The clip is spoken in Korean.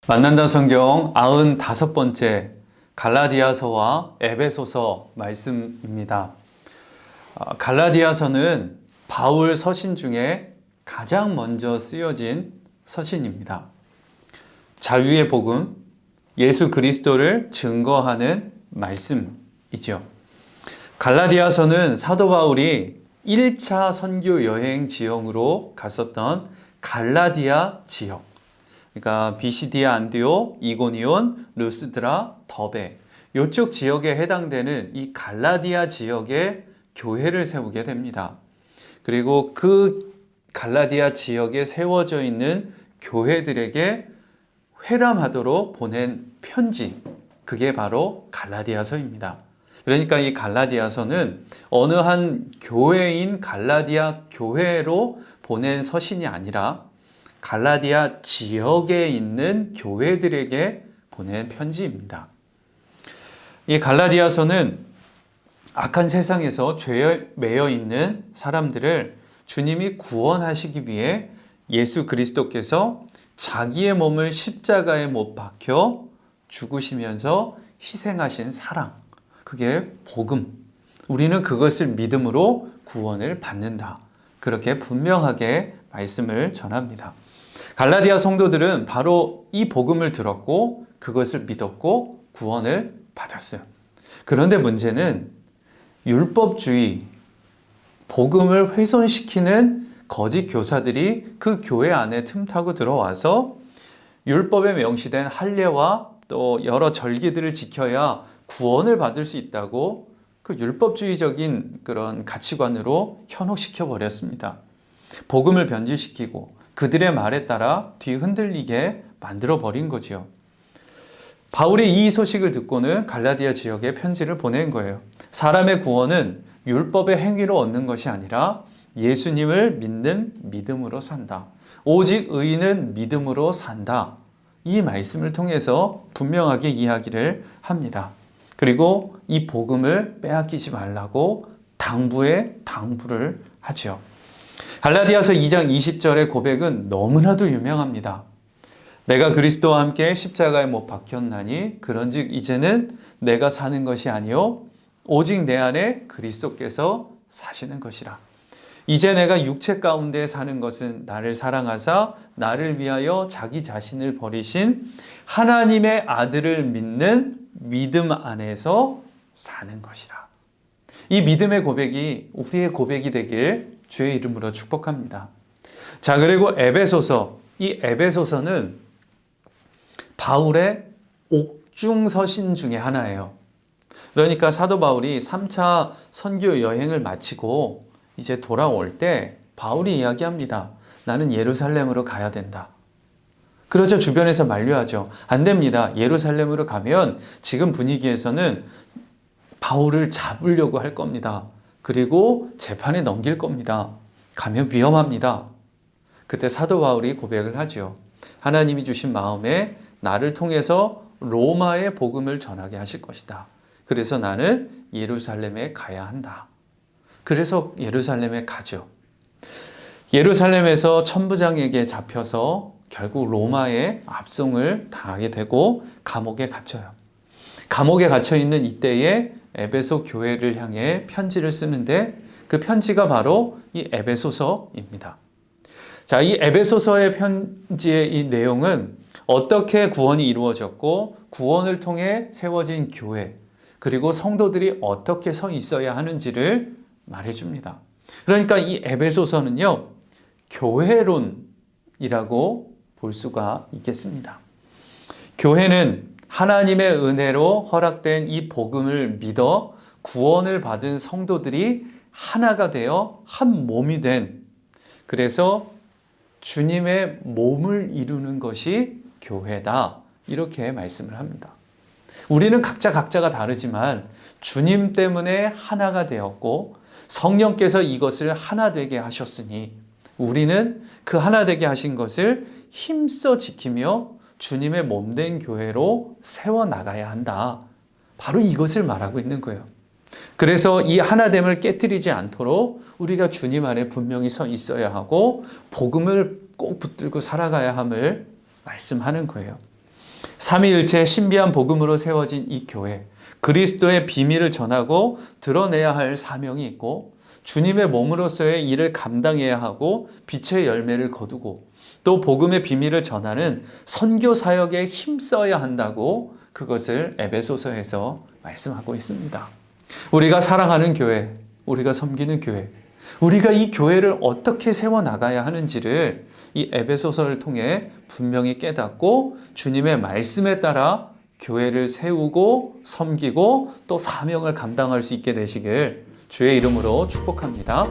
만난다 성경 95번째 갈라디아서와 에베소서 말씀입니다. 갈라디아서는 바울 서신 중에 가장 먼저 쓰여진 서신입니다. 자유의 복음, 예수 그리스도를 증거하는 말씀이죠. 갈라디아서는 사도 바울이 1차 선교 여행 지역으로 갔었던 갈라디아 지역, 그러니까 비시디아 안디오, 이고니온, 루스드라, 더베 이쪽 지역에 해당되는 이 갈라디아 지역에 교회를 세우게 됩니다. 그리고 그 갈라디아 지역에 세워져 있는 교회들에게 회람하도록 보낸 편지, 그게 바로 갈라디아서입니다. 그러니까 이 갈라디아서는 어느 한 교회인 갈라디아 교회로 보낸 서신이 아니라 갈라디아 지역에 있는 교회들에게 보낸 편지입니다. 이 갈라디아서는 악한 세상에서 죄에 매여 있는 사람들을 주님이 구원하시기 위해 예수 그리스도께서 자기의 몸을 십자가에 못 박혀 죽으시면서 희생하신 사랑, 그게 복음. 우리는 그것을 믿음으로 구원을 받는다. 그렇게 분명하게 말씀을 전합니다. 갈라디아 성도들은 바로 이 복음을 들었고 그것을 믿었고 구원을 받았어요. 그런데 문제는 율법주의, 복음을 훼손시키는 거짓 교사들이 그 교회 안에 틈타고 들어와서 율법에 명시된 할례와 또 여러 절기들을 지켜야 구원을 받을 수 있다고 그 율법주의적인 그런 가치관으로 현혹시켜 버렸습니다. 복음을 변질시키고 그들의 말에 따라 뒤흔들리게 만들어 버린 거죠. 바울이 이 소식을 듣고는 갈라디아 지역에 편지를 보낸 거예요. 사람의 구원은 율법의 행위로 얻는 것이 아니라 예수님을 믿는 믿음으로 산다. 오직 의인은 믿음으로 산다. 이 말씀을 통해서 분명하게 이야기를 합니다. 그리고 이 복음을 빼앗기지 말라고 당부에 당부를 하죠. 갈라디아서 2장 20절의 고백은 너무나도 유명합니다. 내가 그리스도와 함께 십자가에 못 박혔나니 그런즉 이제는 내가 사는 것이 아니요 오직 내 안에 그리스도께서 사시는 것이라. 이제 내가 육체 가운데 사는 것은 나를 사랑하사 나를 위하여 자기 자신을 버리신 하나님의 아들을 믿는 믿음 안에서 사는 것이라. 이 믿음의 고백이 우리의 고백이 되길 주의 이름으로 축복합니다. 자, 그리고 에베소서, 이 에베소서는 바울의 옥중서신 중에 하나예요. 그러니까 사도 바울이 3차 선교 여행을 마치고 이제 돌아올 때 바울이 이야기합니다. 나는 예루살렘으로 가야 된다. 그러자 주변에서 만류하죠. 안 됩니다. 예루살렘으로 가면 지금 분위기에서는 바울을 잡으려고 할 겁니다. 그리고 재판에 넘길 겁니다. 가면 위험합니다. 그때 사도 바울이 고백을 하죠. 하나님이 주신 마음에 나를 통해서 로마의 복음을 전하게 하실 것이다. 그래서 나는 예루살렘에 가야 한다. 그래서 예루살렘에 가죠. 예루살렘에서 천부장에게 잡혀서 결국 로마의 압송을 당하게 되고 감옥에 갇혀요. 감옥에 갇혀 있는 이때에 에베소 교회를 향해 편지를 쓰는데 그 편지가 바로 이 에베소서입니다. 자, 이 에베소서의 편지의 이 내용은 어떻게 구원이 이루어졌고 구원을 통해 세워진 교회 그리고 성도들이 어떻게 서 있어야 하는지를 말해줍니다. 그러니까 이 에베소서는요, 교회론이라고 볼 수가 있겠습니다. 교회는 하나님의 은혜로 허락된 이 복음을 믿어 구원을 받은 성도들이 하나가 되어 한 몸이 된, 그래서 주님의 몸을 이루는 것이 교회다. 이렇게 말씀을 합니다. 우리는 각자가 다르지만 주님 때문에 하나가 되었고 성령께서 이것을 하나 되게 하셨으니 우리는 그 하나 되게 하신 것을 힘써 지키며 주님의 몸된 교회로 세워나가야 한다. 바로 이것을 말하고 있는 거예요. 그래서 이 하나됨을 깨뜨리지 않도록 우리가 주님 안에 분명히 서 있어야 하고 복음을 꼭 붙들고 살아가야 함을 말씀하는 거예요. 삼위일체의 신비한 복음으로 세워진 이 교회, 그리스도의 비밀을 전하고 드러내야 할 사명이 있고 주님의 몸으로서의 일을 감당해야 하고 빛의 열매를 거두고 또 복음의 비밀을 전하는 선교 사역에 힘써야 한다고 그것을 에베소서에서 말씀하고 있습니다. 우리가 사랑하는 교회, 우리가 섬기는 교회, 우리가 이 교회를 어떻게 세워나가야 하는지를 이 에베소서를 통해 분명히 깨닫고 주님의 말씀에 따라 교회를 세우고 섬기고 또 사명을 감당할 수 있게 되시길 주의 이름으로 축복합니다.